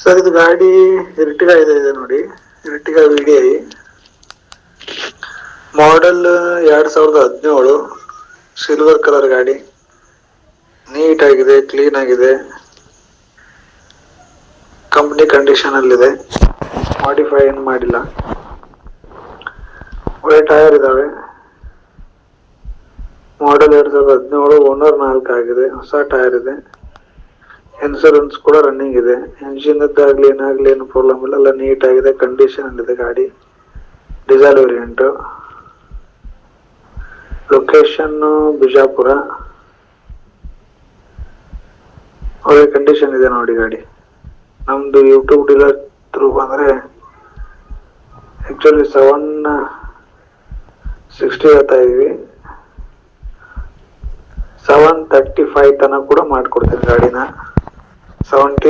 Sir ಇದು ಗಾಡಿ ಇರ್ಟಿಗಾ ಇದೆ ನೋಡಿ, ಇರ್ಟಿಗಾ VDI ಮಾಡೆಲ್ 2017, ಸಿಲ್ವರ್ ಕಲರ್ ಗಾಡಿ, ನೀಟ್ ಆಗಿದೆ, ಕ್ಲೀನ್ ಆಗಿದೆ, ಕಂಪ್ನಿ ಕಂಡೀಷನ್ ಅಲ್ಲಿದೆ, ಮಾಡಿಫೈ ಏನು ಮಾಡಿಲ್ಲ. ಒಳ್ಳೆ ಟೈರ್ ಇದಾವೆ. ಮಾಡೆಲ್ 2017, ಓನರ್ 4 ಆಗಿದೆ, ಹೊಸ ಟೈರ್ ಇದೆ, ಇನ್ಸೂರೆನ್ಸ್ ಕೂಡ ರನ್ನಿಂಗ್ ಇದೆ. ಎಂಜಿನ್ ಏನಾಗ್ಲಿ ಏನು ಪ್ರಾಬ್ಲಮ್ ಇಲ್ಲ, ಎಲ್ಲ ನೀಟ್ ಆಗಿದೆ, ಕಂಡೀಷನ್ ಅಲ್ಲಿದೆ ಗಾಡಿ. Diesel variant, location Bijapur. ಒಳ್ಳೆ ಕಂಡೀಷನ್ ಇದೆ ನೋಡಿ ಗಾಡಿ. ನಮ್ದು ಯೂಟ್ಯೂಬ್ ಡೀಲರ್ ಥ್ರೂ ಬಂದ್ರೆ ಆಕ್ಚುಲಿ 760 ಹೇಳ್ತಾ ಇದೀವಿ, 735 ತನಕ ಕೂಡ ಮಾಡ್ಕೊಡ್ತೀನಿ ಗಾಡಿನ. 17